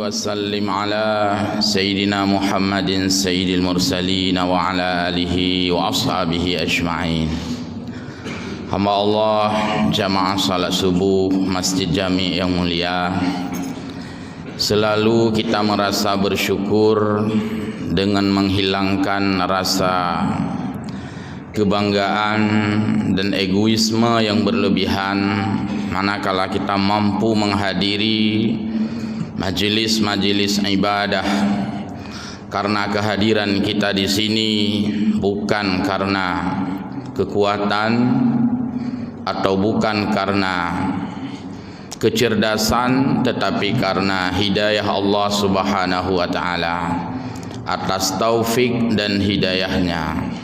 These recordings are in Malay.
وسلم على سيدنا محمد سيد المرسلين وعلى آله وأصحابه أجمعين. Hamba Allah, jamaah salat subuh Masjid Jami yang mulia, selalu kita merasa bersyukur dengan menghilangkan rasa kebanggaan dan egoisme yang berlebihan manakala kita mampu menghadiri majelis-majelis ibadah, karena kehadiran kita di sini bukan karena kekuatan atau bukan karena kecerdasan, tetapi karena hidayah Allah Subhanahu wa taala atas taufik dan hidayahnya.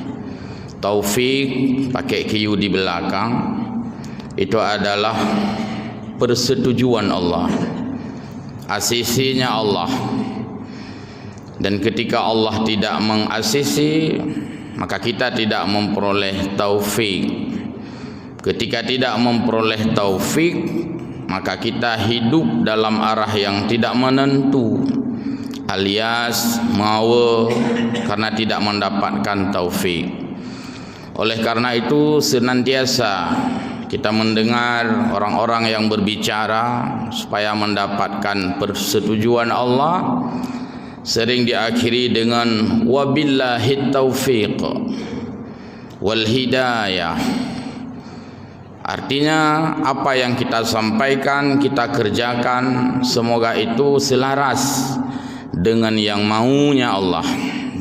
Taufik pakai Q di belakang itu adalah persetujuan Allah, asisinya Allah. Dan ketika Allah tidak mengasisi, maka kita tidak memperoleh taufik. Ketika tidak memperoleh taufik, maka kita hidup dalam arah yang tidak menentu, alias mawa karena tidak mendapatkan taufik. Oleh karena itu senantiasa kita mendengar orang-orang yang berbicara supaya mendapatkan persetujuan Allah sering diakhiri dengan wabillahi taufiq wal hidayah. Artinya apa yang kita sampaikan, kita kerjakan, semoga itu selaras dengan yang maunya Allah,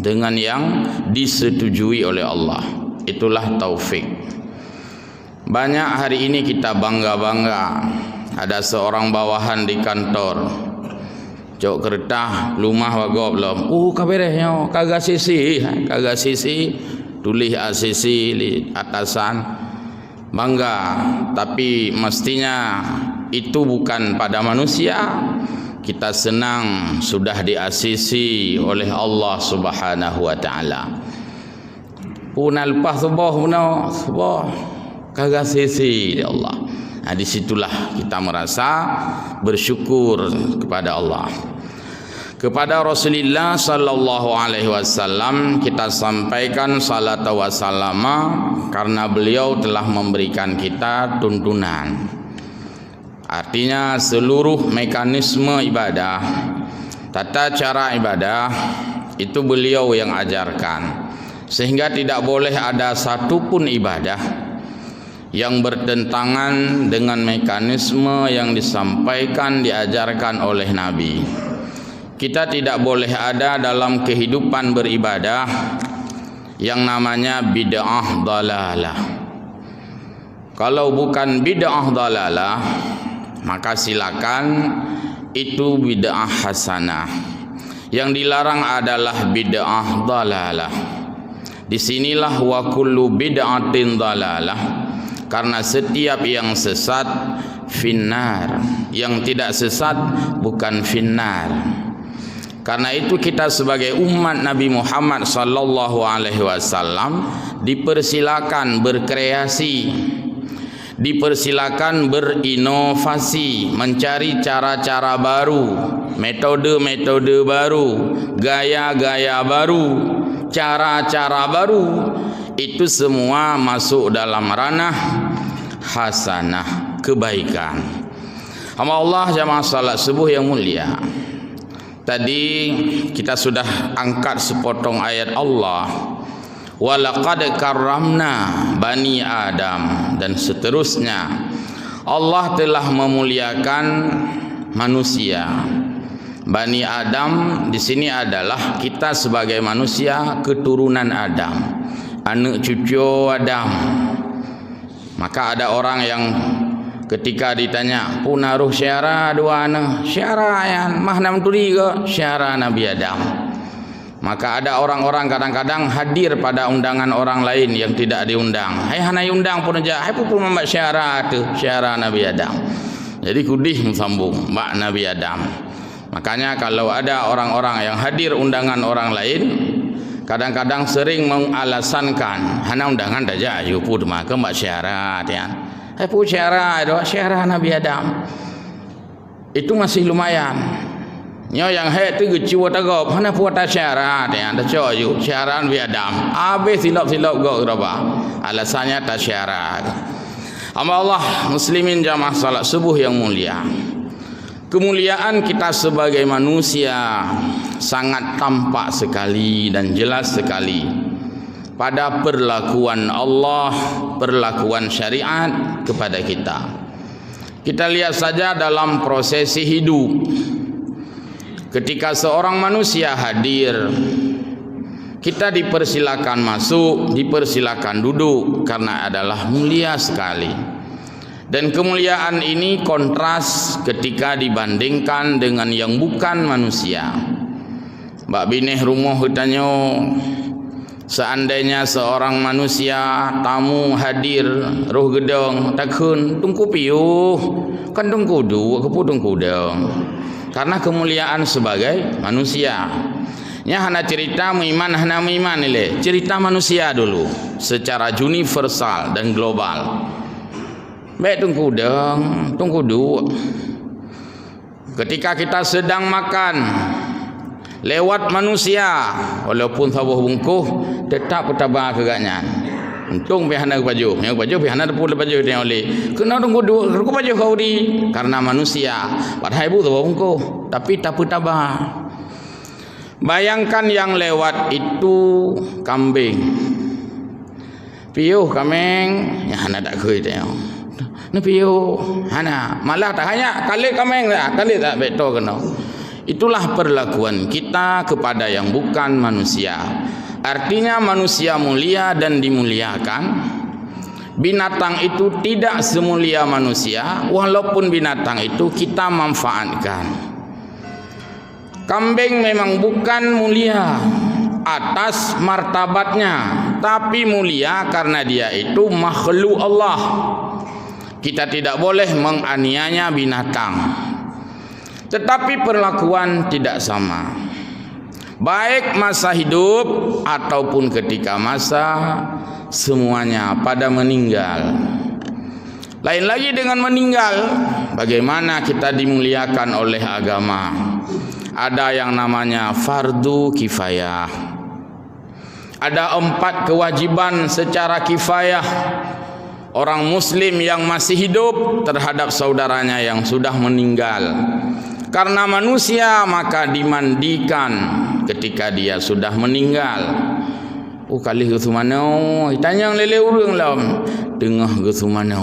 dengan yang disetujui oleh Allah. Itulah taufik. Banyak hari ini kita bangga-bangga ada seorang bawahan di kantor, cok kertas lumah wago belum, kaberehnya kagak sisi, tulis asisi di atasan, bangga. Tapi mestinya itu bukan pada manusia. Kita senang sudah diasisi oleh Allah Subhanahu wa taala. Puna lepas subuh kagak sisi ya Allah. Nah, disitulah kita merasa bersyukur kepada Allah. Kepada Rasulullah sallallahu alaihi wasallam kita sampaikan salat wa salama karena beliau telah memberikan kita tuntunan. Artinya seluruh mekanisme ibadah, tata cara ibadah itu beliau yang ajarkan. Sehingga tidak boleh ada satupun ibadah yang bertentangan dengan mekanisme yang disampaikan, diajarkan oleh Nabi. Kita tidak boleh ada dalam kehidupan beribadah yang namanya bid'ah dalalah. Kalau bukan bid'ah dalalah, maka silakan itu bid'ah hasanah. Yang dilarang adalah bid'ah dalalah. Disinilah wa kullu bid'atin dalalah, karena setiap yang sesat finnar, yang tidak sesat bukan finnar. Karena itu kita sebagai umat Nabi Muhammad sallallahu alaihi wasallam dipersilakan berkreasi, dipersilakan berinovasi, mencari cara-cara baru, metode-metode baru, gaya-gaya baru, cara-cara baru. Itu semua masuk dalam ranah hasanah, kebaikan. Allah jamaah salat subuh yang mulia, tadi kita sudah angkat sepotong ayat Allah, walaqad karramna bani Adam, dan seterusnya. Allah telah memuliakan manusia. Bani Adam di sini adalah kita sebagai manusia keturunan Adam, anak cucu Adam. Maka ada orang yang ketika ditanya, punaruh syara dua anak, syara yang mahnam turi ke syara Nabi Adam. Maka ada orang-orang kadang-kadang hadir pada undangan orang lain yang tidak diundang. Hai hanai undang pun aja, hai pun membuat syara tu, syara Nabi Adam. Jadi kudih sambung mbak Nabi Adam. Makanya kalau ada orang-orang yang hadir undangan orang lain, kadang-kadang sering mengalasankan hana undangan saja ayo pun maka mbak syarat ya. Hai pun syarat Nabi Adam. Itu masih lumayan. Nyo yang hai tu gecua tagap hana puata syarat yang dah coyu syarat bi adam. Habis silap-silap gok berapa? Alasannya tak syarat. Allah muslimin jamaah salat subuh yang mulia. Kemuliaan kita sebagai manusia sangat tampak sekali dan jelas sekali pada perlakuan Allah, perlakuan syariat kepada kita. Kita lihat saja dalam prosesi hidup. Ketika seorang manusia hadir, kita dipersilakan masuk, dipersilakan duduk karena adalah mulia sekali. Dan kemuliaan ini kontras ketika dibandingkan dengan yang bukan manusia. Mbak Bineh rumah tanya, seandainya seorang manusia tamu hadir roh gedong takun tungku piuh kan tungku du kepu tungku dong. Karena kemuliaan sebagai manusia. Nya hana cerita iman hana iman ile. Cerita manusia dulu secara universal dan global. Baik tunggu dong, tunggu du. Ketika kita sedang makan lewat manusia walaupun sabuh bungkuh tetap bertabah kegaknya. Untung pihana baju, yang baju pihana pun baju dia oleh. Kena tunggu dua, aku baju kau di karena manusia. Padahal ibu tu bungkuh, tapi tak bertabah. Bayangkan yang lewat itu kambing. Piuh kambing, ya hana tak koi dia. Ni piuh, hana malah tak hanya kali kambing tak, kali tak betul kena. Itulah perlakuan kita kepada yang bukan manusia. Artinya manusia mulia dan dimuliakan. Binatang itu tidak semulia manusia, walaupun binatang itu kita manfaatkan. Kambing memang bukan mulia atas martabatnya, tapi mulia karena dia itu makhluk Allah. Kita tidak boleh menganiaya binatang. Tetapi perlakuan tidak sama. Baik masa hidup ataupun ketika masa, semuanya pada meninggal. Lain lagi dengan meninggal, bagaimana kita dimuliakan oleh agama. Ada yang namanya fardu kifayah. Ada 4 kewajiban secara kifayah orang muslim yang masih hidup terhadap saudaranya yang sudah meninggal. Karena manusia maka dimandikan ketika dia sudah meninggal. Oh kali ke mana? Tanya lele urang lah. Tengah ke mana?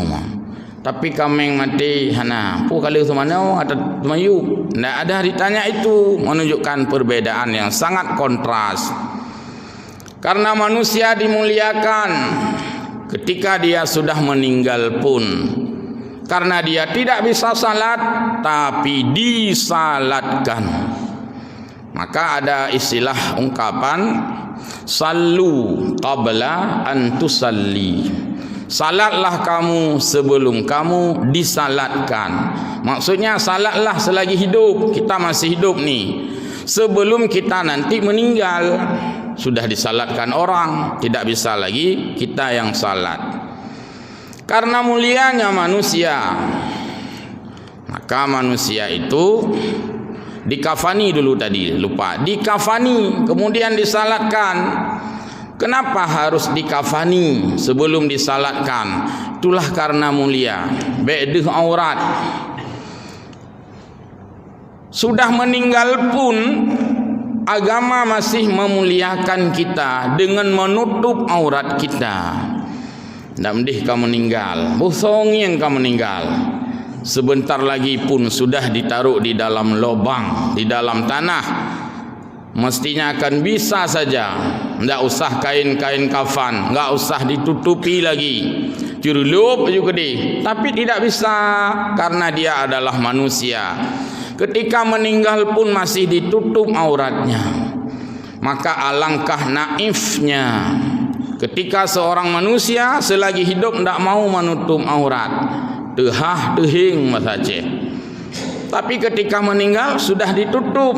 Tapi kambing mati hana. Oh kali ke mana? Ada mayu. Tidak ada ditanya itu, menunjukkan perbedaan yang sangat kontras. Karena manusia dimuliakan ketika dia sudah meninggal pun. Karena dia tidak bisa salat tapi disalatkan. Maka ada istilah ungkapan sallu qabla an tusalli. Salatlah kamu sebelum kamu disalatkan. Maksudnya salatlah selagi hidup. Kita masih hidup nih. Sebelum kita nanti meninggal sudah disalatkan orang, tidak bisa lagi kita yang salat. Karena mulianya manusia, maka manusia itu dikafani dulu tadi, lupa. Dikafani, kemudian disalatkan. Kenapa harus dikafani sebelum disalatkan? Itulah karena mulia. Be'duh aurat. Sudah meninggal pun agama masih memuliakan kita dengan menutup aurat kita. Tak mendih kamu meninggal, bosongin kamu meninggal. Sebentar lagi pun sudah ditaruh di dalam lubang, di dalam tanah. Mestinya akan bisa saja. Tak usah kain-kain kafan, tak usah ditutupi lagi. Curulup juga di. Tapi tidak bisa karena dia adalah manusia. Ketika meninggal pun masih ditutup auratnya. Maka alangkah naifnya ketika seorang manusia selagi hidup tidak mau menutup aurat. Tehah tehing masa Aceh. Tapi ketika meninggal sudah ditutup.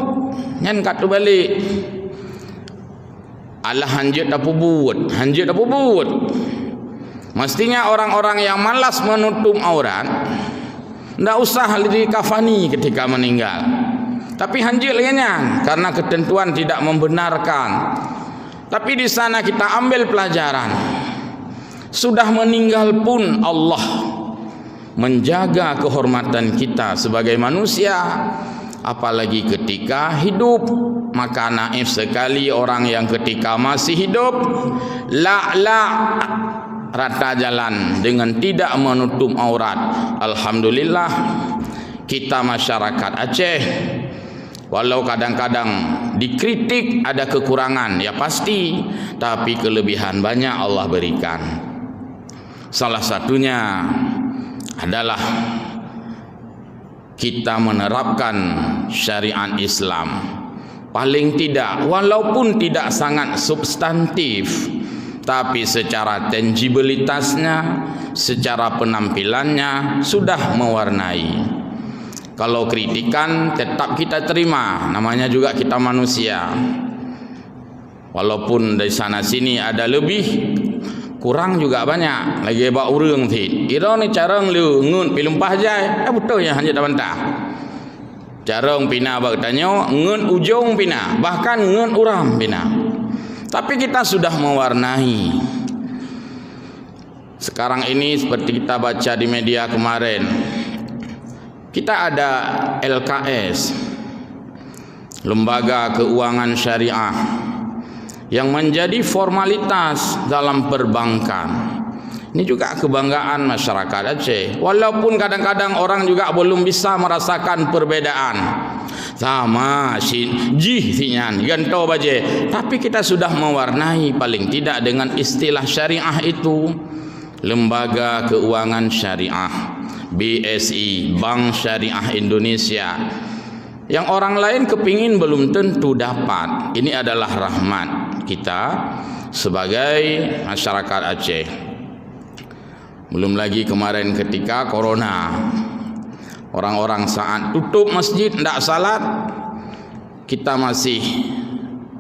Nyan katu balik. Allah hanjut apa buat? Hanjut apa buat? Mestinya orang-orang yang malas menutup aurat tidak usah dikafani ketika meninggal. Tapi hanjil lainnya karena ketentuan tidak membenarkan. Tapi di sana kita ambil pelajaran. Sudah meninggal pun Allah menjaga kehormatan kita sebagai manusia, apalagi ketika hidup. Maka naif sekali orang yang ketika masih hidup rata jalan dengan tidak menutup aurat. Alhamdulillah kita masyarakat Aceh, walau kadang-kadang dikritik ada kekurangan, ya pasti, tapi kelebihan banyak Allah berikan. Salah satunya adalah kita menerapkan syariat Islam. Paling tidak, walaupun tidak sangat substantif, tapi secara tangibilitasnya, secara penampilannya sudah mewarnai. Kalau kritikan tetap kita terima, namanya juga kita manusia. Walaupun dari sana sini ada lebih, kurang juga banyak. Lagi bak urang ti. Ira ni carang lu ngun pilumpah jai. Betul ya hanya dah bantah. Carang pina bak tanya ngun ujung pina, bahkan ngun uram pina. Tapi kita sudah mewarnai. Sekarang ini seperti kita baca di media kemarin, kita ada LKS, Lembaga Keuangan Syariah, yang menjadi formalitas dalam perbankan. Ini juga kebanggaan masyarakat Aceh. Walaupun kadang-kadang orang juga belum bisa merasakan perbedaan. Sama jihtinyan ganto baje, tapi kita sudah mewarnai paling tidak dengan istilah syariah itu. Lembaga Keuangan Syariah, BSI, Bank Syariah Indonesia, yang orang lain kepingin belum tentu dapat. Ini adalah rahmat kita sebagai masyarakat Aceh. Belum lagi kemarin ketika corona, orang-orang saat tutup masjid tidak salat, kita masih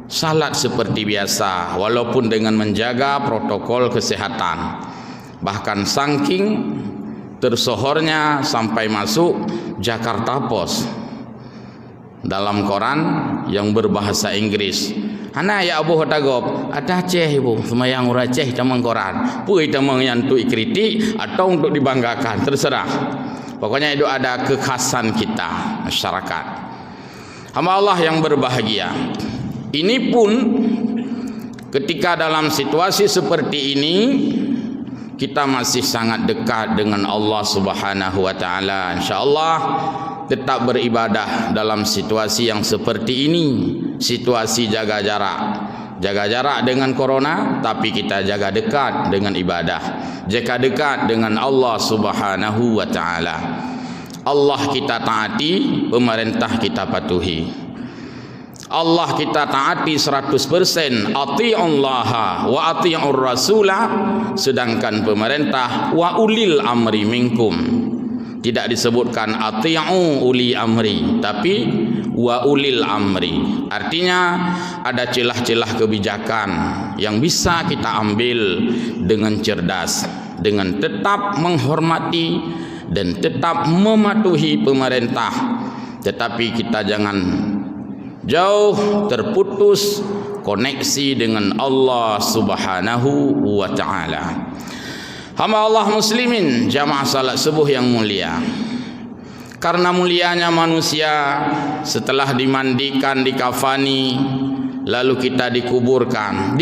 salat seperti biasa walaupun dengan menjaga protokol kesehatan. Bahkan saking tersohornya sampai masuk Jakarta Post dalam koran yang berbahasa Inggris. Hana ya Abu Hotagop, ada Aceh ibu, semayang ura Aceh tamang koran. Pui tamang yang untuk kritik atau untuk dibanggakan, terserah. Pokoknya itu ada kekhasan kita masyarakat. Hamba Allah yang berbahagia. Ini pun ketika dalam situasi seperti ini kita masih sangat dekat dengan Allah Subhanahu wa taala. Insyaallah tetap beribadah dalam situasi yang seperti ini, situasi jaga jarak dengan corona, tapi kita jaga dekat dengan ibadah, jaga dekat dengan Allah Subhanahu wa taala. Allah kita taati, pemerintah kita patuhi. Allah kita taati 100%, ati'ullaha wa ati'ur rasulah, sedangkan pemerintah wa ulil amri minkum. Tidak disebutkan ati'u uli amri, tapi wa ulil amri. Artinya ada celah-celah kebijakan yang bisa kita ambil dengan cerdas, dengan tetap menghormati dan tetap mematuhi pemerintah. Tetapi kita jangan jauh terputus koneksi dengan Allah Subhanahu wa taala. Hamba Allah muslimin jamaah salat subuh yang mulia, karena mulianya manusia setelah dimandikan, dikafani, lalu kita dikuburkan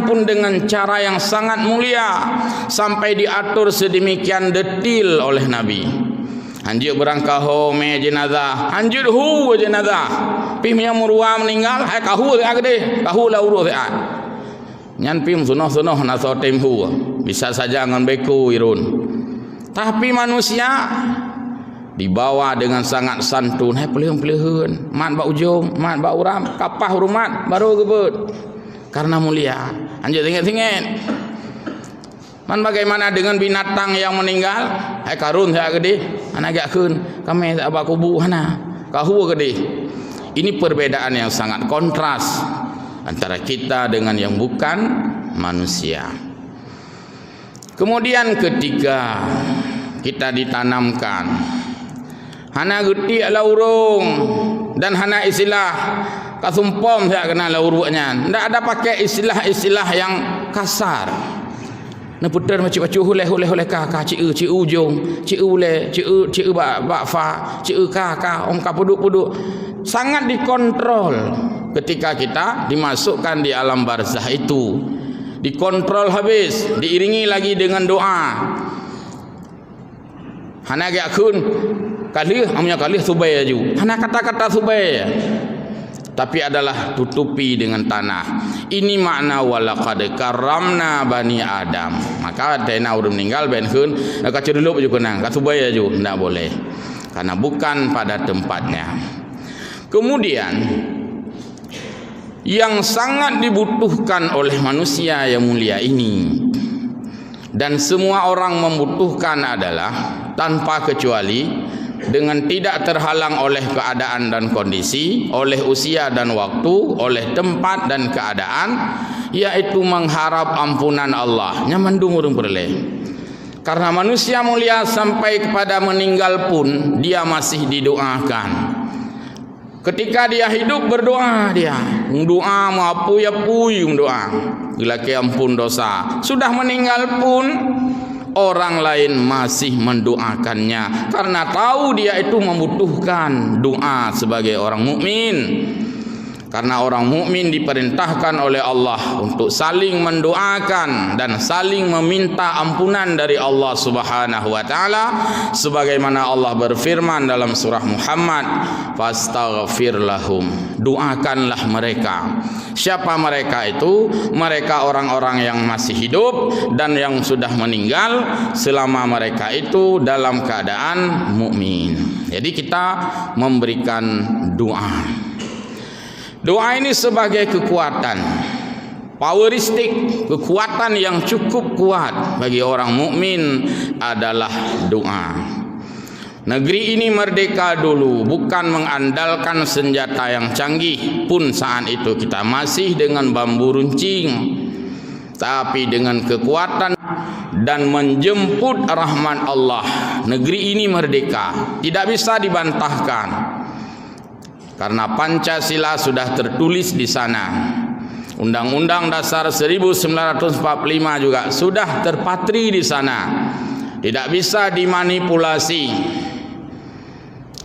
pun dengan cara yang sangat mulia, sampai diatur sedemikian detil oleh Nabi. Hanjur berangkah me jenazah, hanjur hu jenazah, pihnya murua meninggal, hai kahu agde, kahu la urus sehat. Nyan pim sunoh naso temhu bisa saja ngan beku irun. Tapi manusia dibawa dengan sangat santun, hai pelihun mat ba ujung, mat ba uram, kapah rumat baru gebut. Karena mulia. Anjir tinggal-tinggal. Man bagaimana dengan binatang yang meninggal? Hai karun saya gede, anak gakkeun, kami tak ba kubu hana. Kahu gede. Ini perbedaan yang sangat kontras antara kita dengan yang bukan manusia. Kemudian ketika kita ditanamkan, hana geti ala urung, Dan hana istilah kasumpom saya kenal urutnya. Ndak ada pakai istilah-istilah yang kasar. Nak putar macam huleh ka ci ujung, ci ule, ci ba fa, ci ka om ka puduk. Sangat dikontrol ketika kita dimasukkan di alam barzah itu. Dikontrol habis, diiringi lagi dengan doa. Hana ge akun kalih amnya kalih subai aju. Hana kata-kata subai. Tapi adalah tutupi dengan tanah. Ini makna walaqad karramna bani Adam. Maka dena urang meninggal ben keun kaca dulu aju kenang, ka subai aju, enggak boleh. Karena bukan pada tempatnya. Kemudian yang sangat dibutuhkan oleh manusia yang mulia ini, dan semua orang membutuhkan adalah tanpa kecuali, dengan tidak terhalang oleh keadaan dan kondisi, oleh usia dan waktu, oleh tempat dan keadaan, yaitu mengharap ampunan Allah. Nyaman urang perleh. Karena manusia mulia sampai kepada meninggal pun dia masih didoakan. Ketika dia hidup berdoa dia, doa maapui doa, gelake ampun dosa. Sudah meninggal pun orang lain masih mendoakannya karena tahu dia itu membutuhkan doa sebagai orang mukmin. Karena orang mukmin diperintahkan oleh Allah untuk saling mendoakan dan saling meminta ampunan dari Allah Subhanahu wa taala, sebagaimana Allah berfirman dalam surah Muhammad, fastaghfir lahum, doakanlah mereka. Siapa mereka itu? Mereka orang-orang yang masih hidup dan yang sudah meninggal selama mereka itu dalam keadaan mukmin. Jadi kita memberikan doa. Doa ini sebagai kekuatan, poweristik, kekuatan yang cukup kuat bagi orang mukmin adalah doa. Negeri ini merdeka dulu bukan mengandalkan senjata yang canggih pun saat itu kita masih dengan bambu runcing, tapi dengan kekuatan dan menjemput rahmat Allah. Negeri ini merdeka, tidak bisa dibantahkan. Karena Pancasila sudah tertulis di sana. Undang-Undang Dasar 1945 juga sudah terpatri di sana. Tidak bisa dimanipulasi.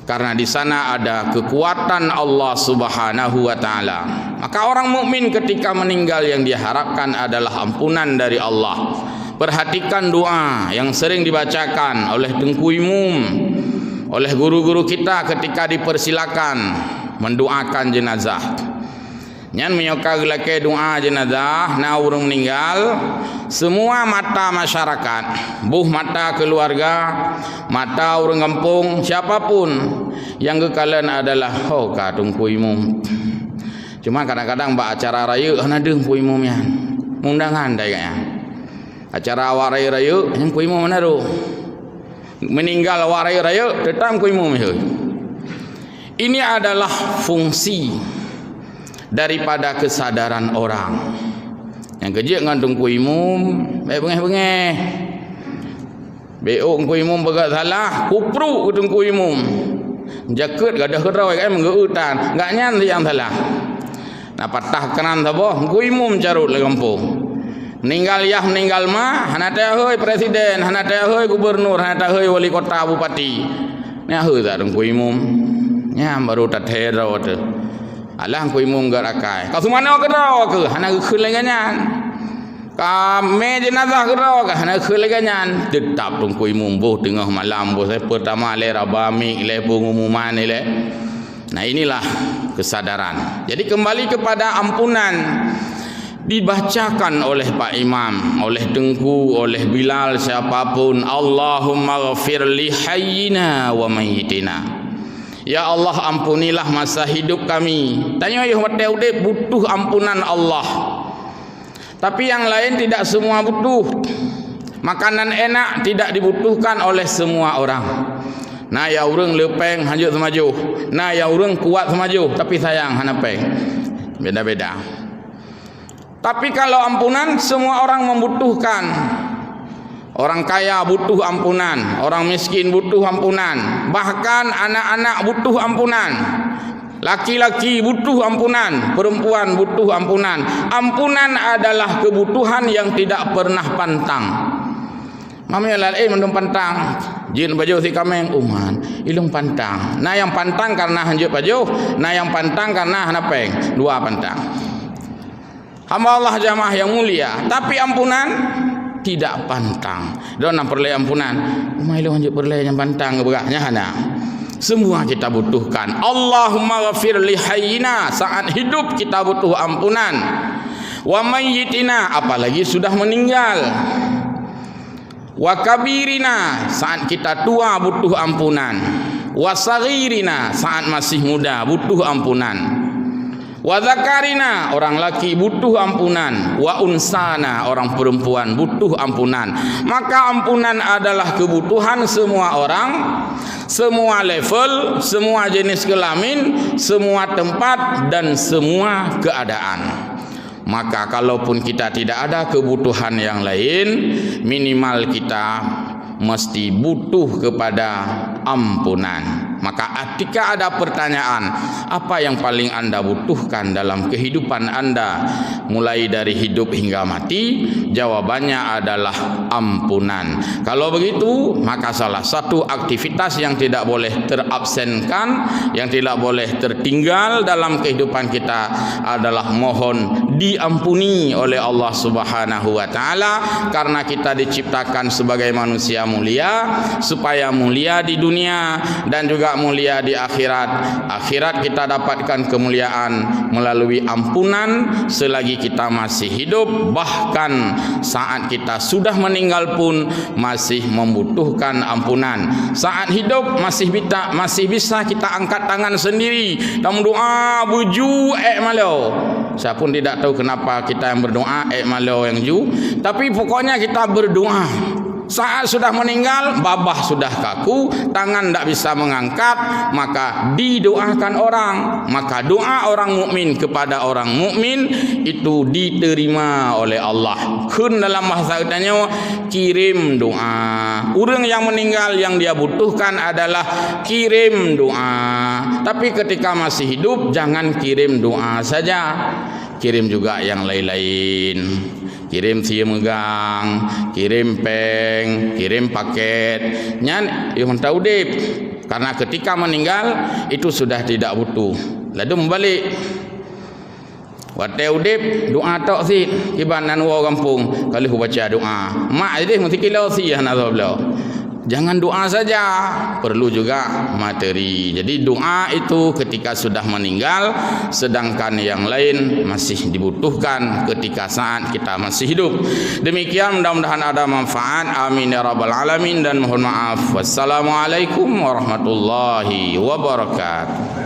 Karena di sana ada kekuatan Allah Subhanahu wa taala. Maka orang mukmin ketika meninggal yang dia harapkan adalah ampunan dari Allah. Perhatikan doa yang sering dibacakan oleh Tengku Imum, oleh guru-guru kita ketika dipersilakan mendoakan jenazah. Nyan menyoka gelake doa jenazah na urang meninggal, semua mata masyarakat, buh mata keluarga, mata orang kampung, siapapun yang kekalian adalah ka Tengku Imum. Cuma kadang-kadang mbak acara raya ana deung Tengku Imum ya. Undangan dayanya. Acara warai raya yang Tengku Imum mana ro? Meninggal warai raya tetap Tengku Imum ya. Ini adalah fungsi daripada kesadaran orang. Yang kerja dengan Tengku Imum, bengeh-bengeh. Beok Tengku Imum begat salah, kupru ke Tengku Imum. Jaket gadah kerau kan menggeutan, enggak nyan yang salah. Nah patah kenan sabo, Tengku Imum carut le kampung. Meninggal yah meninggal mah, hana teh heuy presiden, hana teh heuy gubernur, hana teh heuy wali kota bupati. Nya heuy tak Tengku Imum. Nya baru tak hero tu. Alah Tengku Imum garakai. Kau sumana ke ro ke? Hana keun lenganyan. Kami jenazah ke ro ke? Hana keun lenganyan. Tetap Tengku Imum boh tengah malam boh saya pertama le rabami le pengumuman le. Nah inilah kesadaran. Jadi kembali kepada ampunan dibacakan oleh Pak Imam, oleh Tengku, oleh Bilal, siapapun, Allahumma ghafir li hayyina wa mayyitina. Ya Allah ampunilah masa hidup kami. Tanya ya wate ude butuh ampunan Allah. Tapi yang lain tidak semua butuh. Makanan enak tidak dibutuhkan oleh semua orang. Nah ya urang lepeng hanjut semaju. Nah ya urang kuat semaju, tapi sayang hana peng. Beda-beda. Tapi kalau ampunan semua orang membutuhkan. Orang kaya butuh ampunan, orang miskin butuh ampunan, bahkan anak-anak butuh ampunan. Laki-laki butuh ampunan, perempuan butuh ampunan. Ampunan adalah kebutuhan yang tidak pernah pantang. Mami lalai mendung pantang. Jin baju si kameng uman, ilung pantang. Nah yang pantang karena hanjut baju, nah yang pantang karena hanapeng. Dua pantang. Hamba Allah jamaah yang mulia, tapi ampunan tidak pantang. Dona perlai ampunan. Umai ilung hanjut perlai yang pantang beraknya hana. Semua kita butuhkan. Allahumma ghafir li hayyina, saat hidup kita butuh ampunan. Wa mayyitina, apalagi sudah meninggal. Wa kabirina, saat kita tua butuh ampunan. Wa saghirina, saat masih muda butuh ampunan. Wa zakarina, orang laki butuh ampunan. Wa unsana, orang perempuan butuh ampunan. Maka ampunan adalah kebutuhan semua orang, semua level, semua jenis kelamin, semua tempat dan semua keadaan. Maka kalaupun kita tidak ada kebutuhan yang lain, minimal kita mesti butuh kepada ampunan. Maka ketika ada pertanyaan, apa yang paling anda butuhkan dalam kehidupan anda mulai dari hidup hingga mati? Jawabannya adalah ampunan. Kalau begitu, maka salah satu aktivitas yang tidak boleh terabsenkan, yang tidak boleh tertinggal dalam kehidupan kita adalah mohon diampuni oleh Allah Subhanahu wa taala, karena kita diciptakan sebagai manusia mulia supaya mulia di dunia dan juga mulia di akhirat. Akhirat kita dapatkan kemuliaan melalui ampunan selagi kita masih hidup, bahkan saat kita sudah meninggal pun masih membutuhkan ampunan. Saat hidup masih bisa kita angkat tangan sendiri dan doa buju malau. Saya pun tidak tahu kenapa kita yang berdoa malau yang ju, tapi pokoknya kita berdoa. Saat sudah meninggal, babah sudah kaku, tangan tidak bisa mengangkat, maka didoakan orang. Maka doa orang mukmin kepada orang mukmin itu diterima oleh Allah. Kun dalam bahasa katanya kirim doa. Orang yang meninggal yang dia butuhkan adalah kirim doa. Tapi ketika masih hidup jangan kirim doa saja. Kirim juga yang lain-lain. Kirim sia megang, kirim peng, kirim paket. Nyan yang tahu dip. Karena ketika meninggal itu sudah tidak butuh. Lalu membalik. Wate udip doa tok si kibanan wa kampung kali baca doa. Mak jadi mesti kilau si hana beliau. Jangan doa saja, perlu juga materi. Jadi doa itu ketika sudah meninggal, sedangkan yang lain masih dibutuhkan ketika saat kita masih hidup. Demikian, mudah-mudahan ada manfaat. Amin ya rabbal alamin, dan mohon maaf. Wassalamualaikum warahmatullahi wabarakatuh.